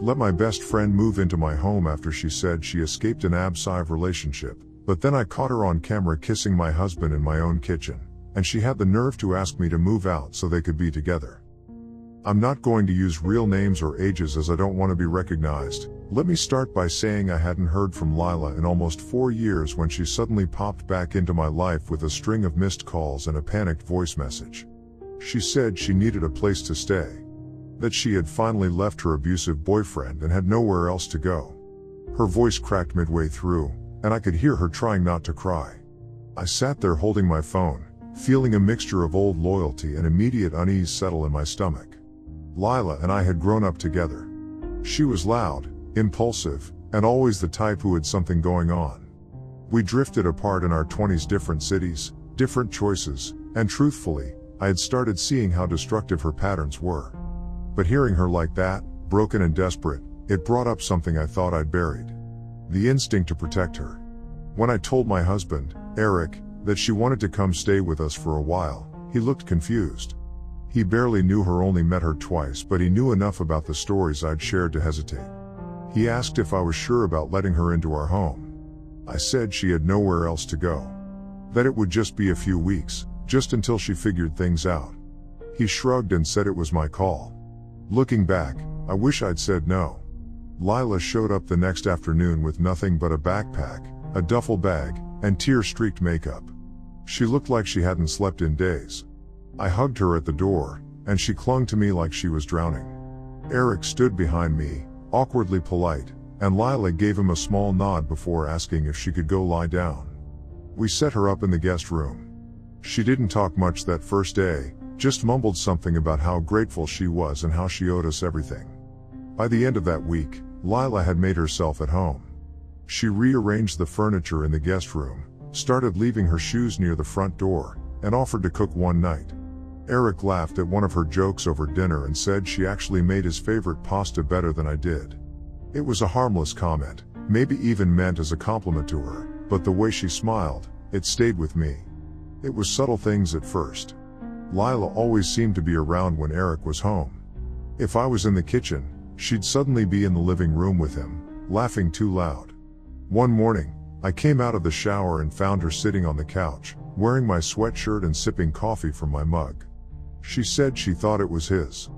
Let my best friend move into my home after she said she escaped an sive relationship, but then I caught her on camera kissing my husband in my own kitchen, and she had the nerve to ask me to move out so they could be together. I'm not going to use real names or ages as I don't want to be recognized. Let me start by saying I hadn't heard from Lila in almost 4 years when she suddenly popped back into my life with a string of missed calls and a panicked voice message. She said she needed a place to stay, that she had finally left her abusive boyfriend and had nowhere else to go. Her voice cracked midway through, and I could hear her trying not to cry. I sat there holding my phone, feeling a mixture of old loyalty and immediate unease settle in my stomach. Lila and I had grown up together. She was loud, impulsive, and always the type who had something going on. We drifted apart in our 20s, different cities, different choices, and truthfully, I had started seeing how destructive her patterns were. But hearing her like that, broken and desperate, it brought up something I thought I'd buried. The instinct to protect her. When I told my husband, Eric, that she wanted to come stay with us for a while, he looked confused. He barely knew her, only met her twice, but he knew enough about the stories I'd shared to hesitate. He asked if I was sure about letting her into our home. I said she had nowhere else to go. That it would just be a few weeks, just until she figured things out. He shrugged and said it was my call. Looking back, I wish I'd said no. Lila showed up the next afternoon with nothing but a backpack, a duffel bag, and tear-streaked makeup. She looked like she hadn't slept in days. I hugged her at the door, and she clung to me like she was drowning. Eric stood behind me, awkwardly polite, and Lila gave him a small nod before asking if she could go lie down. We set her up in the guest room. She didn't talk much that first day, just mumbled something about how grateful she was and how she owed us everything. By the end of that week, Lila had made herself at home. She rearranged the furniture in the guest room, started leaving her shoes near the front door, and offered to cook one night. Eric laughed at one of her jokes over dinner and said she actually made his favorite pasta better than I did. It was a harmless comment, maybe even meant as a compliment to her, but the way she smiled, it stayed with me. It was subtle things at first. Lila always seemed to be around when Eric was home. If I was in the kitchen, she'd suddenly be in the living room with him, laughing too loud. One morning, I came out of the shower and found her sitting on the couch, wearing my sweatshirt and sipping coffee from my mug. She said she thought it was his.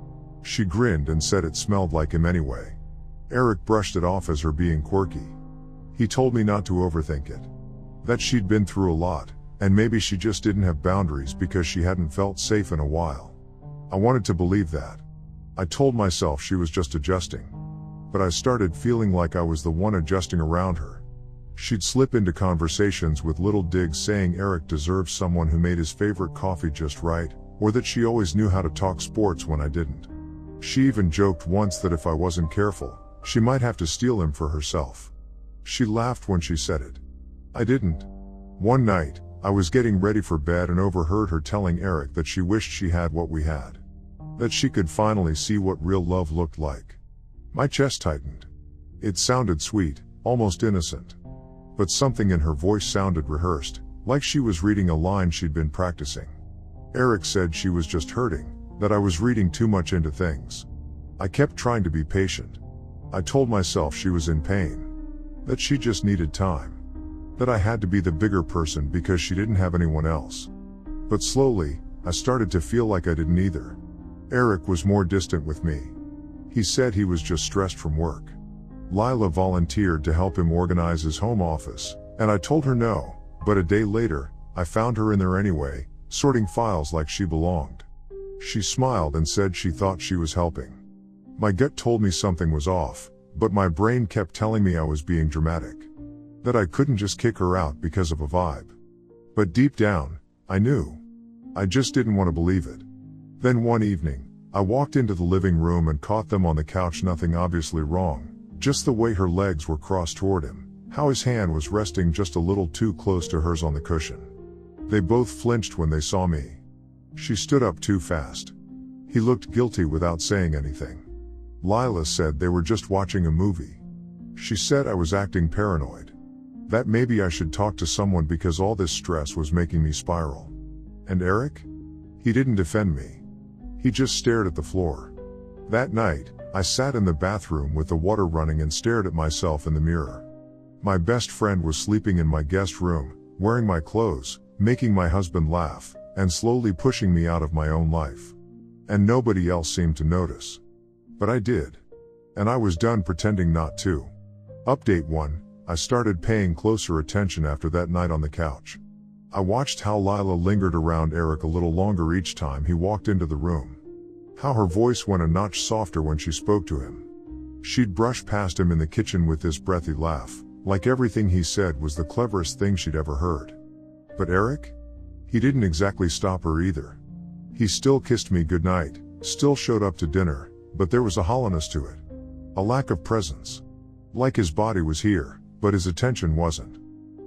She grinned and said it smelled like him anyway. Eric brushed it off as her being quirky. He told me not to overthink it. That she'd been through a lot, and maybe she just didn't have boundaries because she hadn't felt safe in a while. I wanted to believe that. I told myself she was just adjusting. But I started feeling like I was the one adjusting around her. She'd slip into conversations with little digs saying Eric deserves someone who made his favorite coffee just right, or that she always knew how to talk sports when I didn't. She even joked once that if I wasn't careful, she might have to steal him for herself. She laughed when she said it. I didn't. One night, I was getting ready for bed and overheard her telling Eric that she wished she had what we had. That she could finally see what real love looked like. My chest tightened. It sounded sweet, almost innocent. But something in her voice sounded rehearsed, like she was reading a line she'd been practicing. Eric said she was just hurting, that I was reading too much into things. I kept trying to be patient. I told myself she was in pain. That she just needed time. That I had to be the bigger person because she didn't have anyone else. But slowly, I started to feel like I didn't either. Eric was more distant with me. He said he was just stressed from work. Lila volunteered to help him organize his home office, and I told her no, but a day later, I found her in there anyway, sorting files like she belonged. She smiled and said she thought she was helping. My gut told me something was off, but my brain kept telling me I was being dramatic. That I couldn't just kick her out because of a vibe. But deep down, I knew. I just didn't want to believe it. Then one evening, I walked into the living room and caught them on the couch, nothing obviously wrong, just the way her legs were crossed toward him, how his hand was resting just a little too close to hers on the cushion. They both flinched when they saw me. She stood up too fast. He looked guilty without saying anything. Lila said they were just watching a movie. She said I was acting paranoid. That maybe I should talk to someone because all this stress was making me spiral. And Eric? He didn't defend me. He just stared at the floor. That night, I sat in the bathroom with the water running and stared at myself in the mirror. My best friend was sleeping in my guest room, wearing my clothes, making my husband laugh, and slowly pushing me out of my own life. And nobody else seemed to notice. But I did. And I was done pretending not to. Update 1. I started paying closer attention after that night on the couch. I watched how Lila lingered around Eric a little longer each time he walked into the room. How her voice went a notch softer when she spoke to him. She'd brush past him in the kitchen with this breathy laugh, like everything he said was the cleverest thing she'd ever heard. But Eric? He didn't exactly stop her either. He still kissed me goodnight, still showed up to dinner, but there was a hollowness to it. A lack of presence. Like his body was here, but his attention wasn't.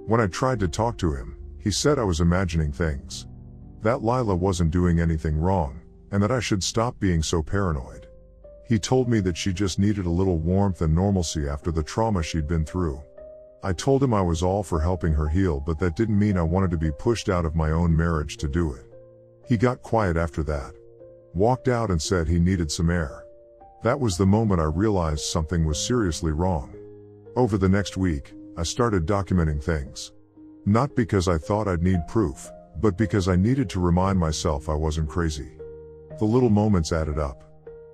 When I tried to talk to him, he said I was imagining things. That Lila wasn't doing anything wrong, and that I should stop being so paranoid. He told me that she just needed a little warmth and normalcy after the trauma she'd been through. I told him I was all for helping her heal, but that didn't mean I wanted to be pushed out of my own marriage to do it. He got quiet after that. Walked out and said he needed some air. That was the moment I realized something was seriously wrong. Over the next week, I started documenting things. Not because I thought I'd need proof, but because I needed to remind myself I wasn't crazy. The little moments added up.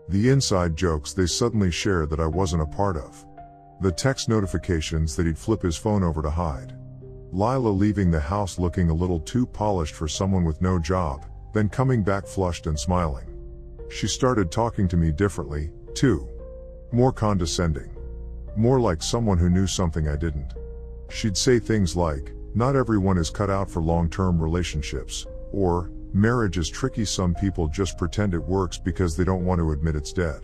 The inside jokes they suddenly shared that I wasn't a part of. The text notifications that he'd flip his phone over to hide. Lila leaving the house looking a little too polished for someone with no job, then coming back flushed and smiling. She started talking to me differently, too. More condescending. More like someone who knew something I didn't. She'd say things like, "Not everyone is cut out for long-term relationships," or, "Marriage is tricky, some people just pretend it works because they don't want to admit it's dead."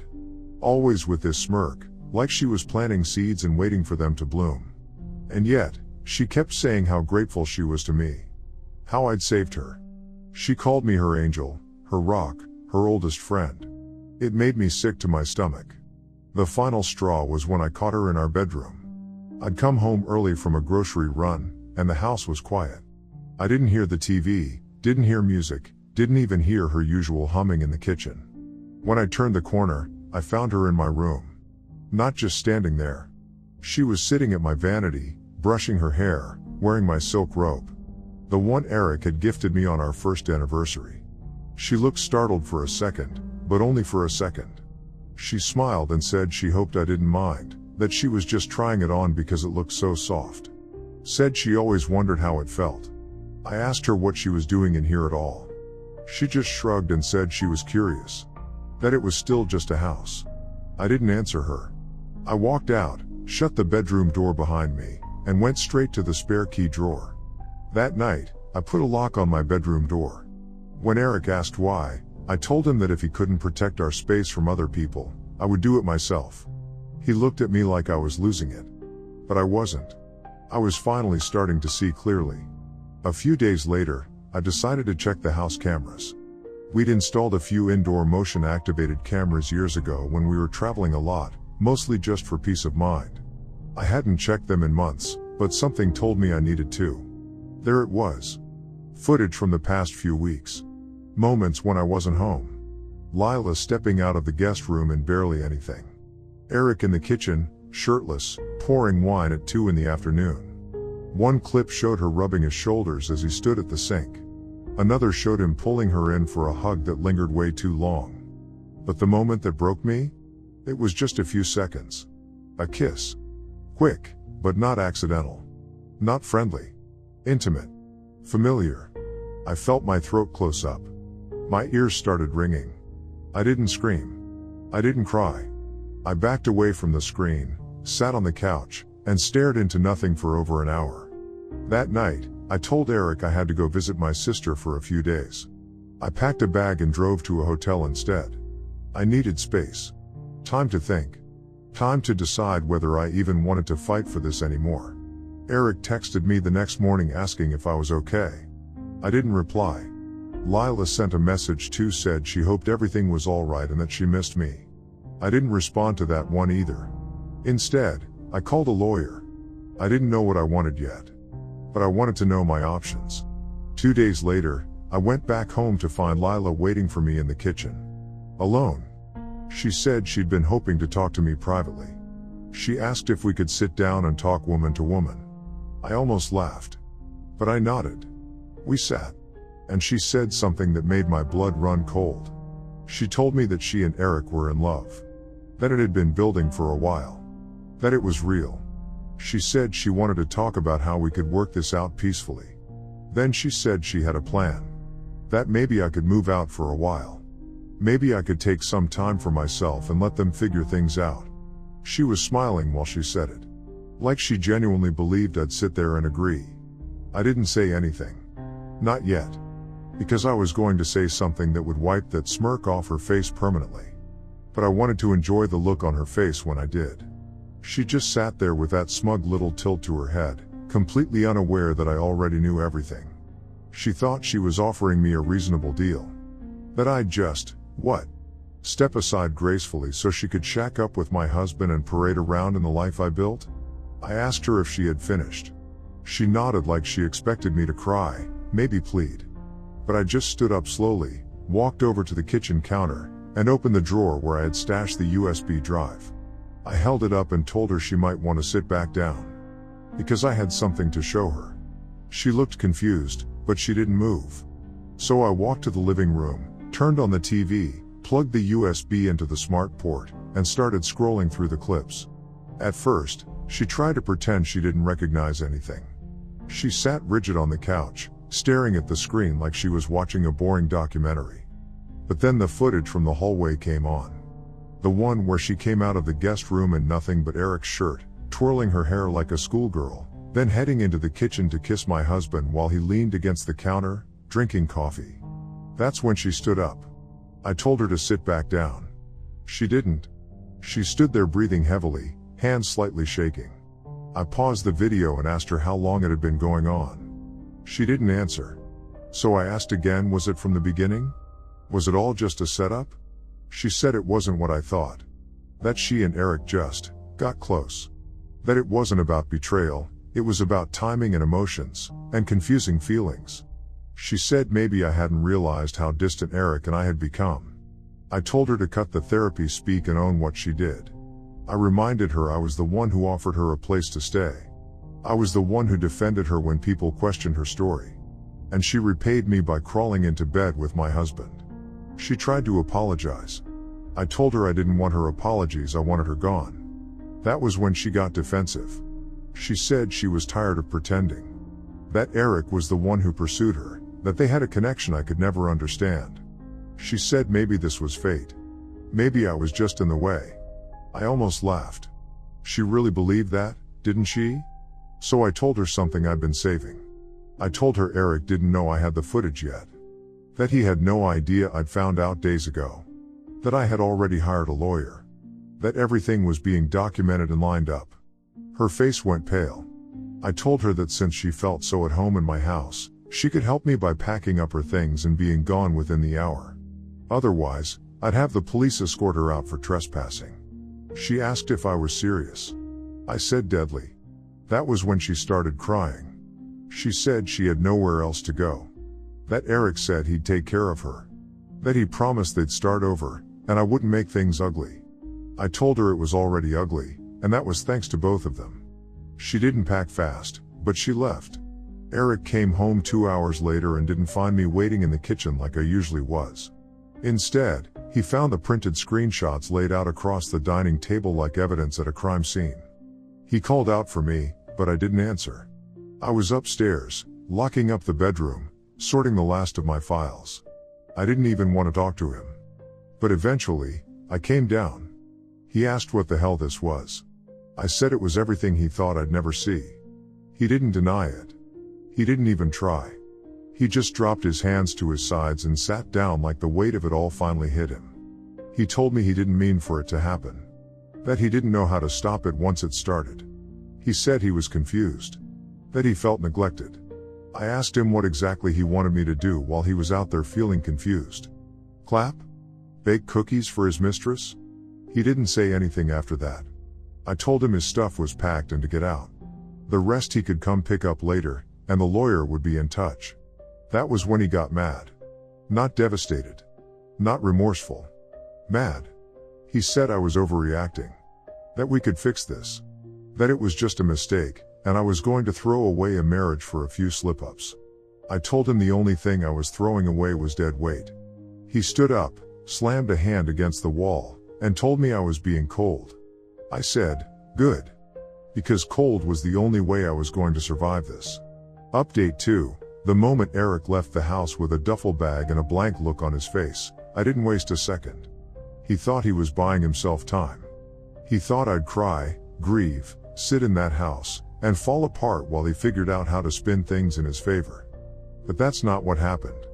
Always with this smirk, like she was planting seeds and waiting for them to bloom. And yet, she kept saying how grateful she was to me. How I'd saved her. She called me her angel, her rock, her oldest friend. It made me sick to my stomach. The final straw was when I caught her in our bedroom. I'd come home early from a grocery run, and the house was quiet. I didn't hear the TV, didn't hear music, didn't even hear her usual humming in the kitchen. When I turned the corner, I found her in my room. Not just standing there. She was sitting at my vanity, brushing her hair, wearing my silk robe. The one Eric had gifted me on our first anniversary. She looked startled for a second, but only for a second. She smiled and said she hoped I didn't mind, that she was just trying it on because it looked so soft. Said she always wondered how it felt. I asked her what she was doing in here at all. She just shrugged and said she was curious. That it was still just a house. I didn't answer her. I walked out, shut the bedroom door behind me, and went straight to the spare key drawer. That night, I put a lock on my bedroom door. When Eric asked why, I told him that if he couldn't protect our space from other people, I would do it myself. He looked at me like I was losing it. But I wasn't. I was finally starting to see clearly. A few days later, I decided to check the house cameras. We'd installed a few indoor motion-activated cameras years ago when we were traveling a lot, mostly just for peace of mind. I hadn't checked them in months, but something told me I needed to. There it was. Footage from the past few weeks. Moments when I wasn't home. Lila stepping out of the guest room in barely anything. Eric in the kitchen, shirtless, pouring wine at 2 in the afternoon. One clip showed her rubbing his shoulders as he stood at the sink. Another showed him pulling her in for a hug that lingered way too long. But the moment that broke me? It was just a few seconds. A kiss. Quick, but not accidental. Not friendly. Intimate. Familiar. I felt my throat close up. My ears started ringing. I didn't scream. I didn't cry. I backed away from the screen, sat on the couch, and stared into nothing for over an hour. That night, I told Eric I had to go visit my sister for a few days. I packed a bag and drove to a hotel instead. I needed space. Time to think. Time to decide whether I even wanted to fight for this anymore. Eric texted me the next morning asking if I was okay. I didn't reply. Lila sent a message too, said she hoped everything was alright and that she missed me. I didn't respond to that one either. Instead, I called a lawyer. I didn't know what I wanted yet. But I wanted to know my options. 2 days later, I went back home to find Lila waiting for me in the kitchen. Alone. She said she'd been hoping to talk to me privately. She asked if we could sit down and talk woman to woman. I almost laughed. But I nodded. We sat. And she said something that made my blood run cold. She told me that she and Eric were in love. That it had been building for a while. That it was real. She said she wanted to talk about how we could work this out peacefully. Then she said she had a plan. That maybe I could move out for a while. Maybe I could take some time for myself and let them figure things out. She was smiling while she said it. Like she genuinely believed I'd sit there and agree. I didn't say anything. Not yet. Because I was going to say something that would wipe that smirk off her face permanently. But I wanted to enjoy the look on her face when I did. She just sat there with that smug little tilt to her head, completely unaware that I already knew everything. She thought she was offering me a reasonable deal. That I'd just, step aside gracefully so she could shack up with my husband and parade around in the life I built? I asked her if she had finished. She nodded like she expected me to cry, maybe plead. But I just stood up slowly, walked over to the kitchen counter, and opened the drawer where I had stashed the USB drive. I held it up and told her she might want to sit back down. Because I had something to show her. She looked confused, but she didn't move. So I walked to the living room, turned on the TV, plugged the USB into the smart port, and started scrolling through the clips. At first, she tried to pretend she didn't recognize anything. She sat rigid on the couch, staring at the screen like she was watching a boring documentary. But then the footage from the hallway came on. The one where she came out of the guest room in nothing but Eric's shirt, twirling her hair like a schoolgirl, then heading into the kitchen to kiss my husband while he leaned against the counter, drinking coffee. That's when she stood up. I told her to sit back down. She didn't. She stood there breathing heavily, hands slightly shaking. I paused the video and asked her how long it had been going on. She didn't answer. So I asked again, was it from the beginning? Was it all just a setup? She said it wasn't what I thought. That she and Eric just got close. That it wasn't about betrayal, it was about timing and emotions, and confusing feelings. She said maybe I hadn't realized how distant Eric and I had become. I told her to cut the therapy speak and own what she did. I reminded her I was the one who offered her a place to stay. I was the one who defended her when people questioned her story. And she repaid me by crawling into bed with my husband. She tried to apologize. I told her I didn't want her apologies, I wanted her gone. That was when she got defensive. She said she was tired of pretending. That Eric was the one who pursued her, that they had a connection I could never understand. She said maybe this was fate. Maybe I was just in the way. I almost laughed. She really believed that, didn't she? So I told her something I'd been saving. I told her Eric didn't know I had the footage yet. That he had no idea I'd found out days ago. That I had already hired a lawyer. That everything was being documented and lined up. Her face went pale. I told her that since she felt so at home in my house, she could help me by packing up her things and being gone within the hour. Otherwise, I'd have the police escort her out for trespassing. She asked if I was serious. I said deadly. That was when she started crying. She said she had nowhere else to go. That Eric said he'd take care of her. That he promised they'd start over, and I wouldn't make things ugly. I told her it was already ugly, and that was thanks to both of them. She didn't pack fast, but she left. Eric came home 2 hours later and didn't find me waiting in the kitchen like I usually was. Instead, he found the printed screenshots laid out across the dining table like evidence at a crime scene. He called out for me, but I didn't answer. I was upstairs, locking up the bedroom, sorting the last of my files. I didn't even want to talk to him. But eventually, I came down. He asked what the hell this was. I said it was everything he thought I'd never see. He didn't deny it. He didn't even try. He just dropped his hands to his sides and sat down like the weight of it all finally hit him. He told me he didn't mean for it to happen. That he didn't know how to stop it once it started. He said he was confused. That he felt neglected. I asked him what exactly he wanted me to do while he was out there feeling confused. Clap? Bake cookies for his mistress? He didn't say anything after that. I told him his stuff was packed and to get out. The rest he could come pick up later, and the lawyer would be in touch. That was when he got mad. Not devastated. Not remorseful. Mad. He said I was overreacting. That we could fix this. That it was just a mistake, and I was going to throw away a marriage for a few slip-ups. I told him the only thing I was throwing away was dead weight. He stood up, slammed a hand against the wall, and told me I was being cold. I said, good. Because cold was the only way I was going to survive this. Update 2. The moment Eric left the house with a duffel bag and a blank look on his face, I didn't waste a second. He thought he was buying himself time. He thought I'd cry, grieve, sit in that house, and fall apart while he figured out how to spin things in his favor. But that's not what happened.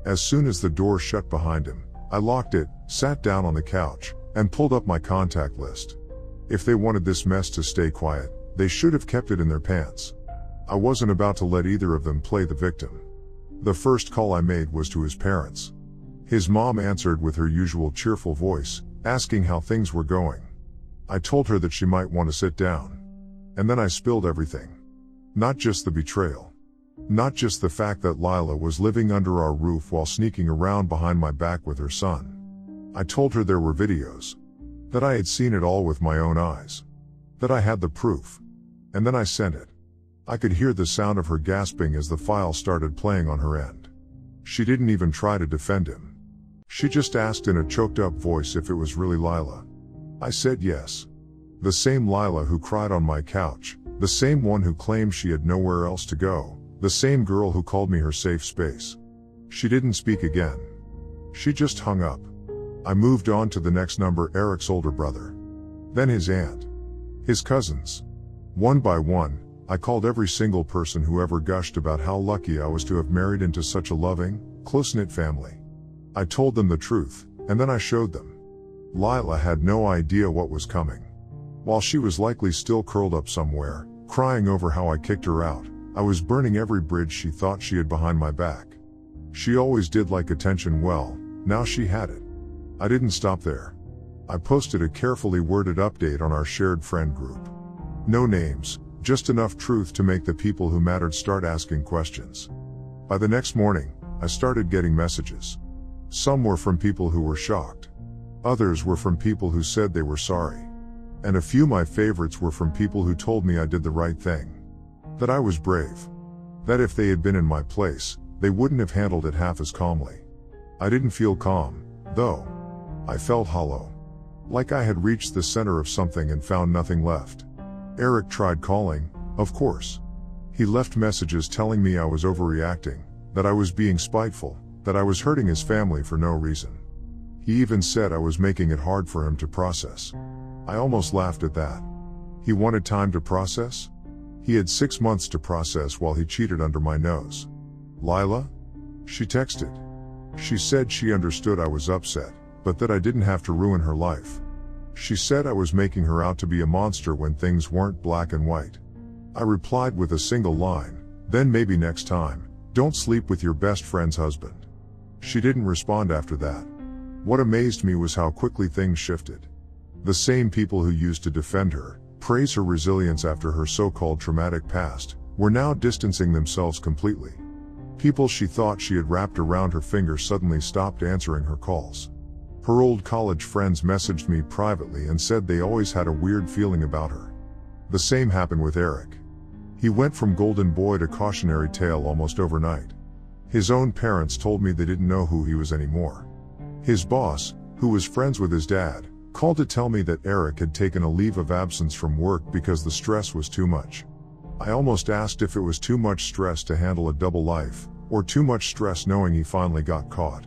As soon as the door shut behind him, I locked it, sat down on the couch, and pulled up my contact list. If they wanted this mess to stay quiet, they should have kept it in their pants. I wasn't about to let either of them play the victim. The first call I made was to his parents. His mom answered with her usual cheerful voice, asking how things were going. I told her that she might want to sit down. And then I spilled everything. Not just the betrayal. Not just the fact that Lila was living under our roof while sneaking around behind my back with her son. I told her there were videos. That I had seen it all with my own eyes. That I had the proof. And then I sent it. I could hear the sound of her gasping as the file started playing on her end. She didn't even try to defend him. She just asked in a choked up voice if it was really Lila. I said yes. The same Lila who cried on my couch, the same one who claimed she had nowhere else to go, the same girl who called me her safe space. She didn't speak again. She just hung up. I moved on to the next number, Eric's older brother. Then his aunt. His cousins. One by one, I called every single person who ever gushed about how lucky I was to have married into such a loving, close-knit family. I told them the truth, and then I showed them. Lila had no idea what was coming. While she was likely still curled up somewhere, crying over how I kicked her out, I was burning every bridge she thought she had behind my back. She always did like attention well, now she had it. I didn't stop there. I posted a carefully worded update on our shared friend group. No names, just enough truth to make the people who mattered start asking questions. By the next morning, I started getting messages. Some were from people who were shocked. Others were from people who said they were sorry. And a few my favorites were from people who told me I did the right thing. That I was brave. That if they had been in my place, they wouldn't have handled it half as calmly. I didn't feel calm, though. I felt hollow. Like I had reached the center of something and found nothing left. Eric tried calling, of course. He left messages telling me I was overreacting, that I was being spiteful, that I was hurting his family for no reason. He even said I was making it hard for him to process. I almost laughed at that. He wanted time to process? He had 6 months to process while he cheated under my nose. Lila? She texted. She said she understood I was upset, but that I didn't have to ruin her life. She said I was making her out to be a monster when things weren't black and white. I replied with a single line, then maybe next time, don't sleep with your best friend's husband. She didn't respond after that. What amazed me was how quickly things shifted. The same people who used to defend her, praise her resilience after her so-called traumatic past, were now distancing themselves completely. People she thought she had wrapped around her finger suddenly stopped answering her calls. Her old college friends messaged me privately and said they always had a weird feeling about her. The same happened with Eric. He went from golden boy to cautionary tale almost overnight. His own parents told me they didn't know who he was anymore. His boss, who was friends with his dad, called to tell me that Eric had taken a leave of absence from work because the stress was too much. I almost asked if it was too much stress to handle a double life, or too much stress knowing he finally got caught.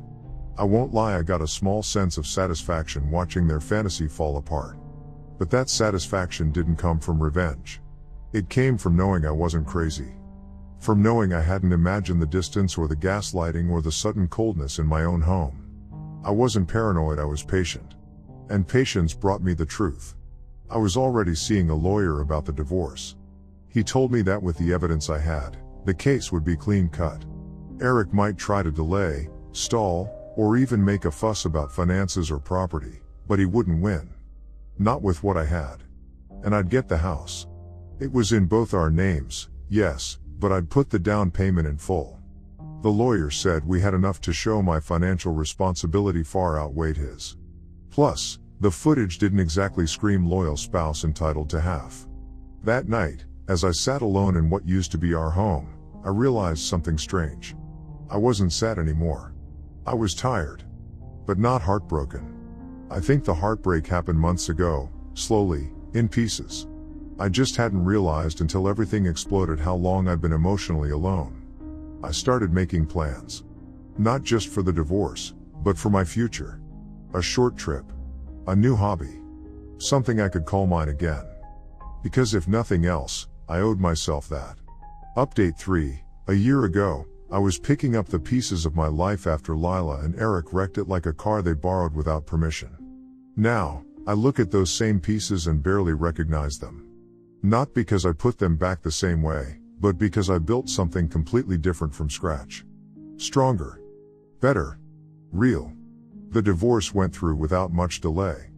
I won't lie, I got a small sense of satisfaction watching their fantasy fall apart. But that satisfaction didn't come from revenge. It came from knowing I wasn't crazy. From knowing I hadn't imagined the distance or the gaslighting or the sudden coldness in my own home. I wasn't paranoid, I was patient. And patience brought me the truth. I was already seeing a lawyer about the divorce. He told me that with the evidence I had, the case would be clean cut. Eric might try to delay, stall, or even make a fuss about finances or property, but he wouldn't win. Not with what I had. And I'd get the house. It was in both our names, yes, but I'd put the down payment in full. The lawyer said we had enough to show my financial responsibility far outweighed his. Plus, The footage didn't exactly scream loyal spouse entitled to half. That night, as I sat alone in what used to be our home, I realized something strange. I wasn't sad anymore. I was tired. But not heartbroken. I think the heartbreak happened months ago, slowly, in pieces. I just hadn't realized until everything exploded how long I'd been emotionally alone. I started making plans. Not just for the divorce, but for my future. A short trip. A new hobby. Something I could call mine again. Because if nothing else, I owed myself that. Update 3. A year ago, I was picking up the pieces of my life after Lila and Eric wrecked it like a car they borrowed without permission. Now, I look at those same pieces and barely recognize them. Not because I put them back the same way, but because I built something completely different from scratch. Stronger. Better. Real. The divorce went through without much delay.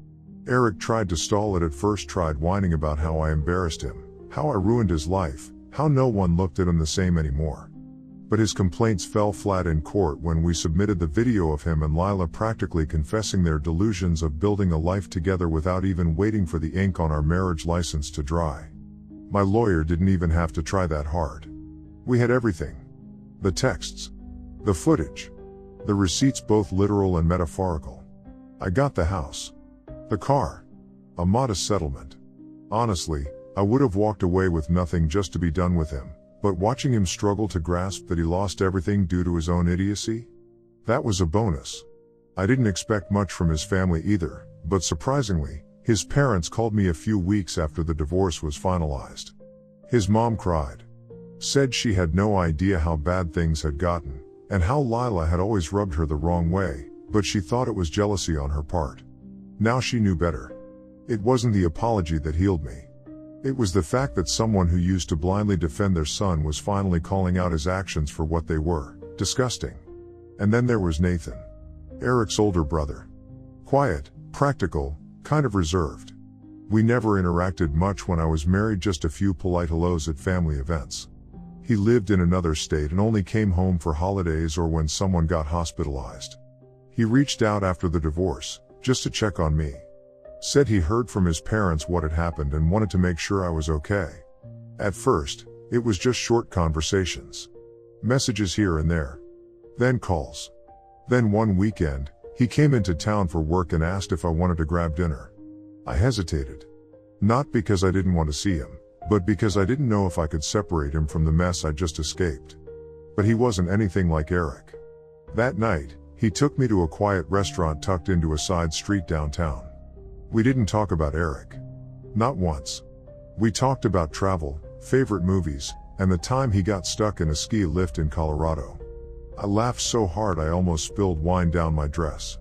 Eric tried to stall it at first, tried whining about how I embarrassed him, how I ruined his life, how no one looked at him the same anymore. But his complaints fell flat in court when we submitted the video of him and Lila practically confessing their delusions of building a life together without even waiting for the ink on our marriage license to dry. My lawyer didn't even have to try that hard. We had everything. The texts. The footage. The receipts, both literal and metaphorical. I got the house. The car. A modest settlement. Honestly, I would have walked away with nothing just to be done with him. But watching him struggle to grasp that he lost everything due to his own idiocy? That was a bonus. I didn't expect much from his family either, but surprisingly, his parents called me a few weeks after the divorce was finalized. His mom cried. Said she had no idea how bad things had gotten, and how Lila had always rubbed her the wrong way, but she thought it was jealousy on her part. Now she knew better. It wasn't the apology that healed me. It was the fact that someone who used to blindly defend their son was finally calling out his actions for what they were, disgusting. And then there was Nathan. Eric's older brother. Quiet, practical, kind of reserved. We never interacted much when I was married, just a few polite hellos at family events. He lived in another state and only came home for holidays or when someone got hospitalized. He reached out after the divorce, just to check on me. Said he heard from his parents what had happened and wanted to make sure I was okay. At first, it was just short conversations. Messages here and there. Then calls. Then one weekend, he came into town for work and asked if I wanted to grab dinner. I hesitated. Not because I didn't want to see him, but because I didn't know if I could separate him from the mess I just escaped. But he wasn't anything like Eric. That night, he took me to a quiet restaurant tucked into a side street downtown. We didn't talk about Eric. Not once. We talked about travel, favorite movies, and the time he got stuck in a ski lift in Colorado. I laughed so hard I almost spilled wine down my dress.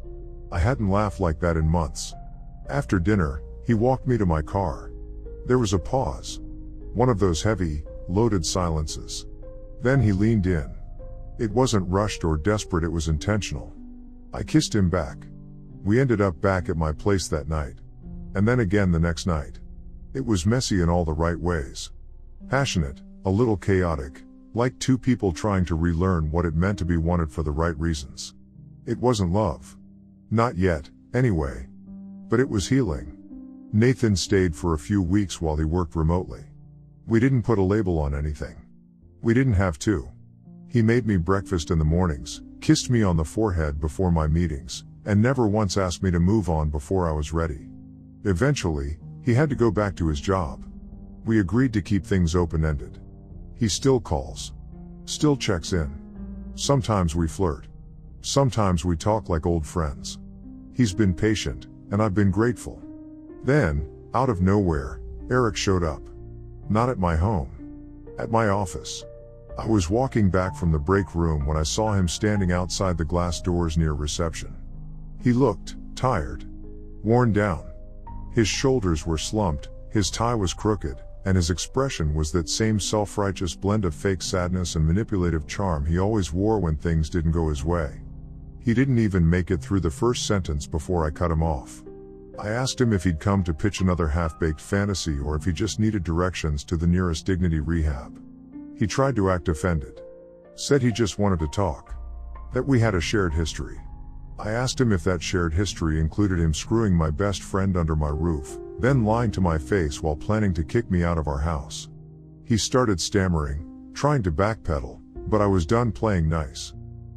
I hadn't laughed like that in months. After dinner, he walked me to my car. There was a pause. One of those heavy, loaded silences. Then he leaned in. It wasn't rushed or desperate, it was intentional. I kissed him back. We ended up back at my place that night. And then again the next night. It was messy in all the right ways. Passionate, a little chaotic, like two people trying to relearn what it meant to be wanted for the right reasons. It wasn't love. Not yet, anyway. But it was healing. Nathan stayed for a few weeks while he worked remotely. We didn't put a label on anything. We didn't have to. He made me breakfast in the mornings, kissed me on the forehead before my meetings, and never once asked me to move on before I was ready. Eventually, he had to go back to his job. We agreed to keep things open-ended. He still calls. Still checks in. Sometimes we flirt. Sometimes we talk like old friends. He's been patient, and I've been grateful. Then, out of nowhere, Eric showed up. Not at my home. At my office. I was walking back from the break room when I saw him standing outside the glass doors near reception. He looked tired. Worn down. His shoulders were slumped, his tie was crooked, and his expression was that same self-righteous blend of fake sadness and manipulative charm he always wore when things didn't go his way. He didn't even make it through the first sentence before I cut him off. I asked him if he'd come to pitch another half-baked fantasy or if he just needed directions to the nearest dignity rehab. He tried to act offended. Said he just wanted to talk. That we had a shared history. I asked him if that shared history included him screwing my best friend under my roof, then lying to my face while planning to kick me out of our house. He started stammering, trying to backpedal, but I was done playing nice.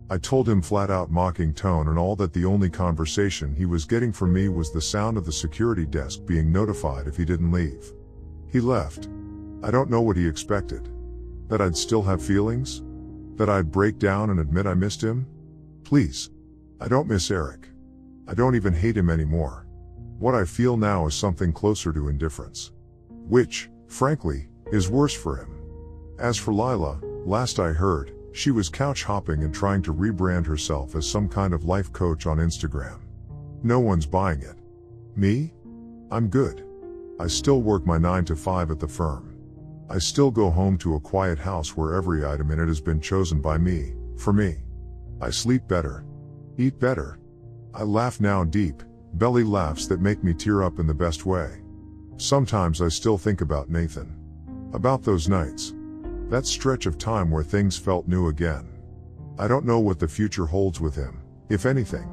I told him flat out, mocking tone and all, that the only conversation he was getting from me was the sound of the security desk being notified if he didn't leave. He left. I don't know what he expected. That I'd still have feelings? That I'd break down and admit I missed him? Please. I don't miss Eric. I don't even hate him anymore. What I feel now is something closer to indifference. Which, frankly, is worse for him. As for Lila, last I heard, she was couch hopping and trying to rebrand herself as some kind of life coach on Instagram. No one's buying it. Me? I'm good. I still work my 9 to 5 at the firm. I still go home to a quiet house where every item in it has been chosen by me, for me. I sleep better. Eat better. I laugh now, deep, belly laughs that make me tear up in the best way. Sometimes I still think about Nathan. About those nights. That stretch of time where things felt new again. I don't know what the future holds with him, if anything.